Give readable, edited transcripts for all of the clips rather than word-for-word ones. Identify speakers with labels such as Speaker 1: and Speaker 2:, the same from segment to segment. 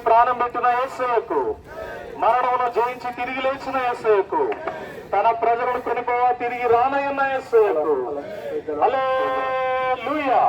Speaker 1: ప్రాణం పెట్టిన యేసయ్యకు, మరణమును జయించి తిరిగి లేచిన యేసయ్యకు, తన ప్రజలను కొనిపోవా తిరిగి రానయ్యున్న యేసయ్యకు హల్లెలూయా.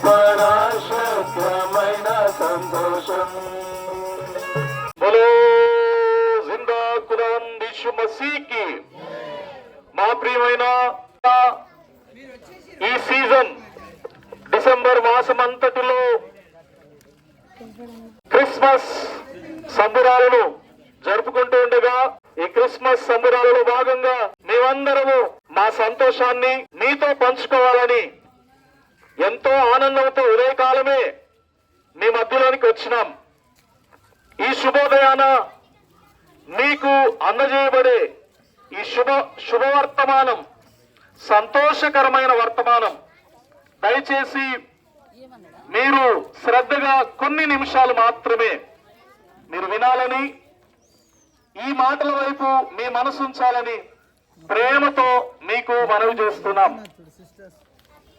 Speaker 1: పరాశక్తమైన సంతోషం. బోలో జిందా ఖుదావన్ యీశు మసీహ్కి. మా ప్రియమైన ఈ సీజన్ డిసెంబర్ మాసం అంతటిలో క్రిస్మస్ సంబరాలను జరుపుకుంటూ ఉండగా, ఈ క్రిస్మస్ సంబరాలలో భాగంగా మేమందరము మా సంతోషాన్ని మీతో పంచుకోవాలని ఎంతో ఆనందంతో ఉదయకాలమే మీ మధ్యలోనికి వచ్చినాం. ఈ శుభోదయాన మీకు అందజేయబడే ఈ శుభవర్తమానం సంతోషకరమైన వర్తమానం. దయచేసి మీరు శ్రద్ధగా కొన్ని నిమిషాలు మాత్రమే మీరు వినాలని, ఈ మాటల వైపు మీ మనసు ఉంచాలని ప్రేమతో మీకు మనవి చేస్తున్నాం.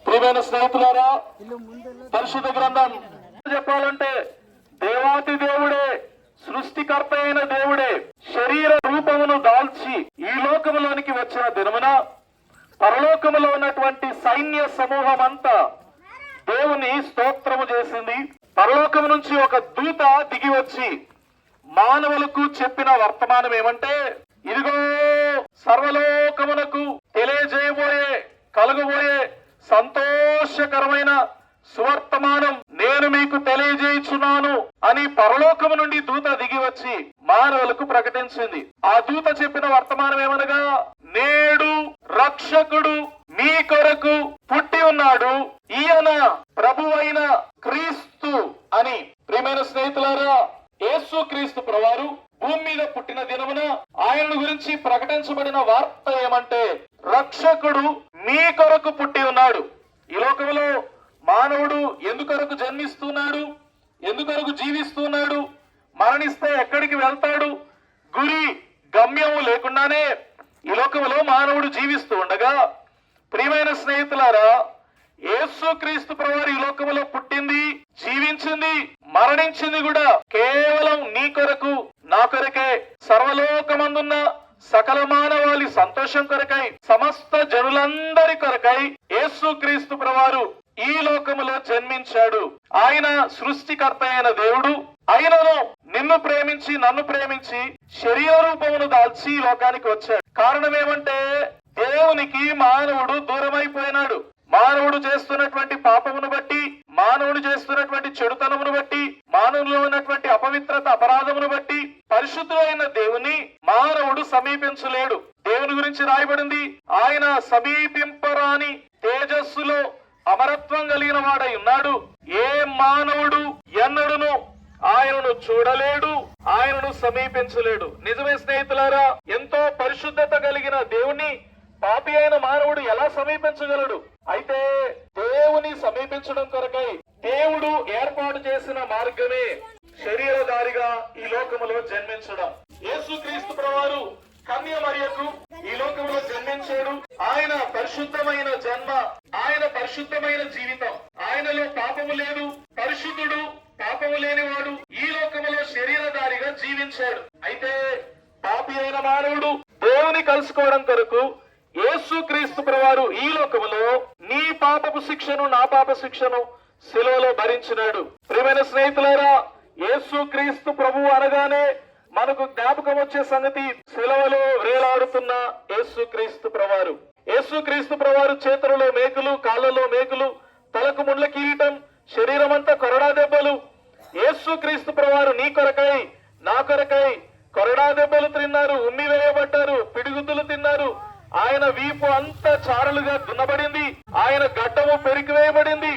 Speaker 1: ప్రియమైన స్నేహితులారా, పరిశుద్ధ గ్రంథం చెప్పాలంటే దేవాతి దేవుడే, సృష్టికర్త అయిన దేవుడే శరీర రూపమును దాల్చి ఈ లోకములోనికి వచ్చిన దినమున పరలోకములో ఉన్నటువంటి సైన్య సమూహం అంతా దేవుని స్తోత్రము చేసింది. పరలోకము నుంచి ఒక దూత దిగి వచ్చి మానవులకు చెప్పిన వర్తమానం ఏమంటే, ఇదిగో సర్వలోకమునకు తెలియజేయబోయే కలుగబోయే సంతోషకరమైన సువర్తమానం నేను మీకు తెలియజేయుచున్నాను అని పరలోకము నుండి దూత దిగి వచ్చి మానవులకు ప్రకటించింది. ఆ దూత చెప్పిన వర్తమానం ఏమనగా, నేడు రక్షకుడు మీ కొరకు పుట్టి ఉన్నాడు, ఈయన ప్రభువైన క్రీస్తు అని. ప్రియమైన స్నేహితులారా, యేసు క్రీస్తు ప్రభువారు భూమి మీద పుట్టిన దినమున ఆయన గురించి ప్రకటించబడిన వార్త ఏమంటే, రక్షకుడు మీ కొరకు పుట్టి ఉన్నాడు. ఈ లోకంలో మానవుడు ఎందుకొరకు జన్మిస్తున్నాడు, ఎందుకొరకు జీవిస్తున్నాడు, మరణిస్తే ఎక్కడికి వెళ్తాడు, గురి గమ్యము లేకుండానే ఈ లోకంలో మానవుడు జీవిస్తూ ఉండగా, ప్రియమైన స్నేహితులారా, యేసు క్రీస్తు ప్రభువారు ఈ లోకంలో పుట్టింది, జీవించింది, మరణించింది కూడా కేవలం నీ కొరకు, నా కొరకే. సర్వలోకమందున్న సకల మానవాళి సంతోషం కొరకై, సమస్త జనులందరి కొరకై యేసు క్రీస్తు ప్రభువారు ఈ లోకములో జన్మించాడు. ఆయన సృష్టికర్త అయిన దేవుడు. ఆయనను నిన్ను ప్రేమించి నన్ను ప్రేమించి శరీర రూపమును దాల్చి ఈ లోకానికి వచ్చాడు. కారణం ఏమంటే, దేవునికి మానవుడు దూరమైపోయినాడు. మానవుడు చేస్తున్నటువంటి పాపమును బట్టి, మానవుడు చేస్తున్నటువంటి చెడుతనమును బట్టి, మానవులో ఉన్నటువంటి అపవిత్రత అపరాధమును బట్టి పరిశుద్ధులైన దేవుని మానవుడు సమీపించలేడు. దేవుని గురించి రాయబడింది, ఆయన సమీపింపరాని తేజస్సులో అమరత్వం కలిగిన వాడై ఉన్నాడు. ఏ మానవుడు ఎన్నడును ఆయనను చూడలేడు, ఆయనను సమీపించలేడు. నిజమే స్నేహితులారా, ఎంతో పరిశుద్ధత కలిగిన దేవుని పాపి అయిన మానవుడు ఎలా సమీపించగలడు? అయితే దేవుని సమీపించడం కొరకై దేవుడు ఏర్పాటు చేసిన మార్గమే శరీరధారిగా ఈ లోకములో జన్మించడం. యేసుక్రీస్తు ప్రభువారు కన్య మరియకు ఈ లోకంలో జన్మించాడు. ఆయన పరిశుద్ధమైన జన్మ, ఆయన పరిశుద్ధమైన జీవితం, ఆయనలో పాపము లేదు, పరిశుద్ధుడు, పాపము లేనివాడు ఈ లోకములో శరీరధారిగా జీవించాడు. అయితే పాపి అయిన మానవుడు దేవుని కలుసుకోవడం కొరకు యేసుక్రీస్తు ప్రభువారు ఈ లోకములో నీ పాపపు శిక్షను, నా పాప శిక్షను శిలువలో భరించినాడు. ప్రియమైన స్నేహితులారా, యేసుక్రీస్తు ప్రభువు అనగానే మనకు జ్ఞాపకం వచ్చే సంగతి శిలువలో వేలాడుతున్న యేసుక్రీస్తు ప్రభువారు. యేసుక్రీస్తు ప్రభువారు చేతులలో మేకులు, కాళ్ళలో మేకులు, తలకు ముండ్ల కిరీటం, శరీరం అంతా కొరడా దెబ్బలు. యేసుక్రీస్తు ప్రభువారు నీ కొరకై నా కొరకై కొరడా దెబ్బలు తిన్నారు, ఉమ్మి వేయబడ్డారు, పిడిగుద్దులు తిన్నారు. ఆయన వీపు అంతా చారలుగా దున్నబడింది, ఆయన గడ్డము పెరికివేయబడింది.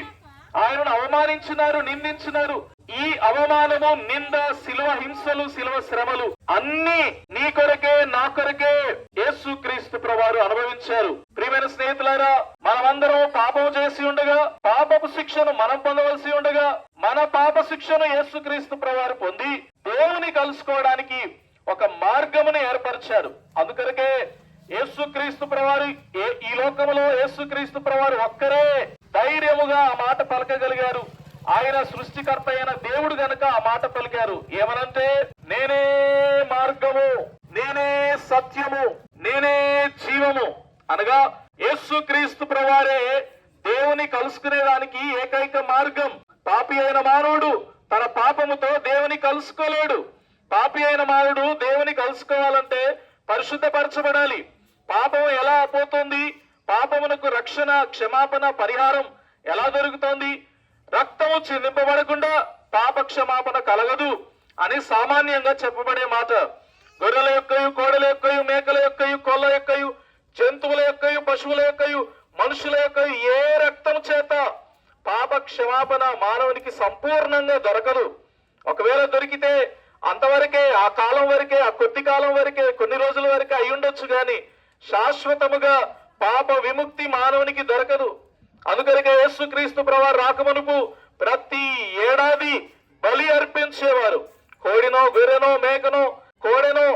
Speaker 1: ఆయనను అవమానించినారు, నిందించినారు. ఈ అవమానము, నింద, శిలువ హింసలు, శిలువ శ్రమలు అన్ని నీ కొరకే నా కొరకే యేసుక్రీస్తు ప్రభువారు అనుభవించారు. ప్రియమైన స్నేహితులారా, మనమందరం పాపం చేసి ఉండగా పాపపు శిక్షను మనం పొందవలసి ఉండగా మన పాప శిక్షను యేసుక్రీస్తు ప్రభువారు పొంది దేవుని కలుసుకోవడానికి ఒక మార్గమును ఏర్పరిచారు. అందుకొరకే యేసుక్రీస్తు ప్రభువారు ఈ లోకంలో యేసుక్రీస్తు ప్రభువారు ఒక్కరే ధైర్యముగా ఆ మాట పలకగలిగారు. ఆయన సృష్టికర్త అయిన దేవుడు గనుక ఆ మాట పలికారు. ఏమనంటే, నేనే మార్గము, నేనే సత్యము, నేనే జీవము. అనగా యేసుక్రీస్తు ప్రభువారే దేవుని కలుసుకునేదానికి ఏకైక మార్గం. పాపి అయిన మానవుడు తన పాపముతో దేవుని కలుసుకోలేడు. పాపి అయిన మానవుడు దేవుని కలుసుకోవాలంటే పరిశుద్ధపరచబడాలి. పాపం ఎలా పోతుంది? పాపమునకు రక్షణ, క్షమాపణ, పరిహారం ఎలా దొరుకుతోంది? రక్తము చిందింపబడకుండా పాప క్షమాపణ కలగదు అని సామాన్యంగా చెప్పబడే మాట. గొర్రెల యొక్కయు, కోడల యొక్కయు, మేకల యొక్కయు, కోళ్ళ యొక్కయు, జంతువుల యొక్కయు, పశువుల యొక్కయు, మనుషుల యొక్కయు ఏ రక్తము చేత పాప క్షమాపణ మానవునికి సంపూర్ణంగా దొరకదు. ఒకవేళ దొరికితే అంతవరకే, ఆ కాలం వరకే, ఆ కొద్ది కాలం వరకే, కొన్ని రోజుల వరకే అయి ఉండొచ్చు గాని శాశ్వతముగా పాప విముక్తి మానవునికి దొరకదు. అందుకనికే యేసుక్రీస్తు ప్రభువారు రాకమునుపు ప్రతి ఏడాది బలి అర్పించేవారు. కోడినో, గొర్రెనో, మేకనో, కోడెనో,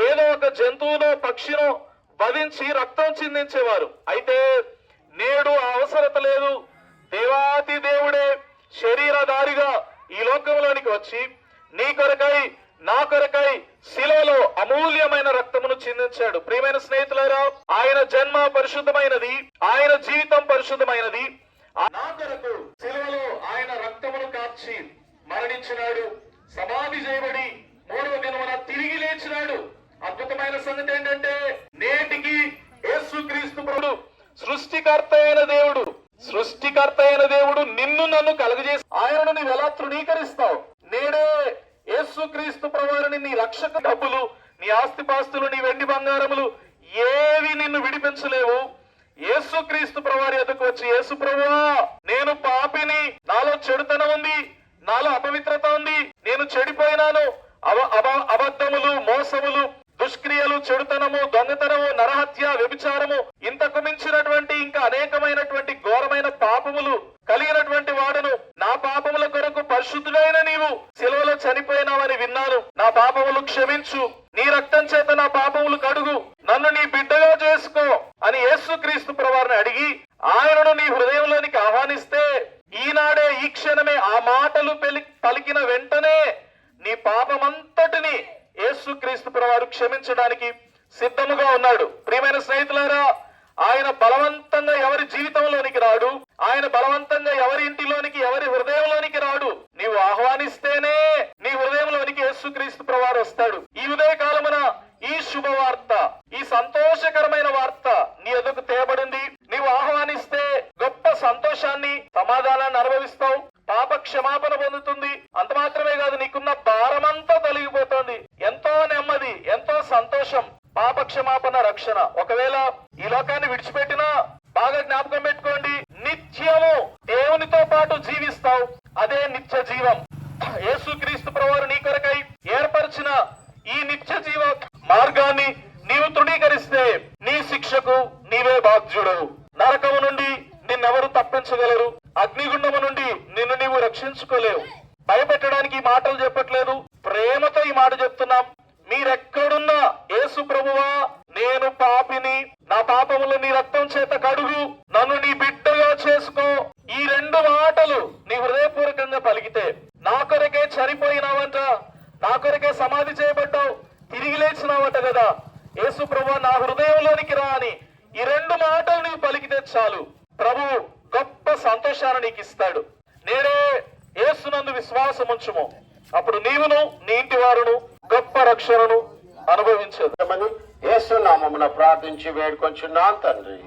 Speaker 1: ఏదో ఒక జంతువునో, పక్షినో వధించి రక్తం చిందించేవారు. అయితే నేడు ఆ అవసరత లేదు. దేవాతి దేవుడే శరీరధారిగా ఈ లోకంలోనికి వచ్చి నీ కొరకై, నా కొరకై శిలువలో అమూల్యమైన రక్తమును చిందించాడు. ప్రియమైన స్నేహితులారా, ఆయన జన్మ పరిశుద్ధమైనది, ఆయన జీవితం పరిశుద్ధమైనది. నా కొరకు శిలువలో ఆయన రక్తమును కార్చి మరణించినాడు, సమాధి చేయబడి 3వ దినమున తిరిగి లేచినాడు. అద్భుతమైన సంగతి ఏంటంటే, నేటికి యేసుక్రీస్తు ప్రభువు సృష్టికర్త అయిన దేవుడు, సృష్టికర్త అయిన దేవుడు నిన్ను నన్ను కలుగజేసి ఆయనను నీవు ఎలా తృణీకరిస్తావు? నేడే యేసుక్రీస్తు ప్రభువారిని నీ రక్షక. డబ్బులు, నీ ఆస్తిపాస్తులు, నీ వెండి బంగారములు ఏవి నిన్ను విడిపించలేవు. యేసుక్రీస్తు ప్రభువారి ఎదుకు వచ్చి, యేసు ప్రభువా, నేను పాపిని, నాలో చెడుతనం ఉంది, నాలో అపవిత్రత ఉంది, నేను చెడిపోయినాను. అబద్ధములు, మోసములు, దుష్క్రియలు, చెడుతనము, దొంగతనము, నరహత్య, వ్యభిచారము, ఇంతకు మించినటువంటి ఇంకా అనేకమైనటువంటి ఘోరమైన పాపములు కలిగినటువంటి వాడును. నా పాపముల కొరకు పరిశుద్ధుడైన నీవు శిలువలో చనిపోయినావని విన్నాను. నా పాపములు క్షమించు, నీ రక్తం చేత నా పాపములు కడుగు, నన్ను నీ బిడ్డగా చేసుకో అని యేసుక్రీస్తు ప్రభువారిని అడిగి ఆయనను నీ హృదయంలోనికి ఆహ్వానిస్తే, ఈనాడే, ఈ క్షణమే ఆ మాటలు పలికిన వెంటనే నీ పాపమంతటిని యేసుక్రీస్తు ప్రభువారు క్షమించడానికి సిద్ధముగా ఉన్నాడు. ప్రియమైన స్నేహితులారా, ఆయన బలవంతంగా ఎవరి జీవితంలోనికి రాడు, ఆయన బలవంతంగా ఎవరి ఇంటిలోనికి, ఎవరి హృదయంలోనికి రాడు. నీవు ఆహ్వానిస్తేనే నీ హృదయంలోనికి యేసుక్రీస్తు ప్రభువారు వస్తాడు. ఈ ఉదయ కాలమున ఈ శుభవార్త, ఈ సంతోషకరమైన వార్త నీ ఎదుకు తేబడింది. నీవు ఆహ్వానిస్తే గొప్ప సంతోషాన్ని, సమాధానాన్ని అనుభవిస్తావు. పాప క్షమాపణ పొందుతుంది. అంత మాత్రమే కాదు, నీకున్న భారమంతా తొలగిపోతుంది. ఎంతో నెమ్మది, ఎంతో సంతోషం. పాప క్షమాపణ, రక్షణ. ఒకవేళ ఈ లోకాన్ని విడిచిపెట్టినా బాగా జ్ఞాపకం పెట్టుకోండి, నిత్యము దేవునితో పాటు జీవిస్తావు. అదే నిత్య జీవం. యేసుక్రీస్తు ప్రభువారు నీ కొరకై ఏర్పరిచిన ఈ నిత్య జీవ మార్గాన్ని నీవు తృణీకరిస్తే నీ శిక్షకు నీవే బాధ్యుడు. నరకము నుండి నిన్నెవరు తప్పించగలరు? అగ్నిగుండము నుండి నిన్ను నీవు రక్షించుకోలేవు. భయపెట్టడానికి ఈ మాటలు చెప్పట్లేదు, ప్రేమతో ఈ మాట చెప్తున్నాం. మీరెక్కడున్నా, యేసు ప్రభువా, నేను పాపిని, నా పాపములు నీ రక్తం చేత కడుగు, నన్ను నీ బిడ్డగా చేసుకో. ఈ 2 మాటలు నీ హృదయపూర్వకంగా పలికితే, నా కొరకే చనిపోయినావంట, నా కొరకే సమాధి చేయబడ్డావు, తిరిగి లేచినావట కదా, యేసు ప్రభువా నా హృదయంలోనికి రా అని ఈ 2 మాటలు నీవు పలికితే చాలు, ప్రభువు గొప్ప సంతోషాన్ని నీకు ఇస్తాడు. నేనే యేసునందు విశ్వాసం ఉంచుము, అప్పుడు నీవును, నీ ఇంటి వారును గొప్ప రక్షణను అనుభవించదు.
Speaker 2: యేసు నామమున ప్రార్థించి వేడుకొంచున్నాం తండ్రి.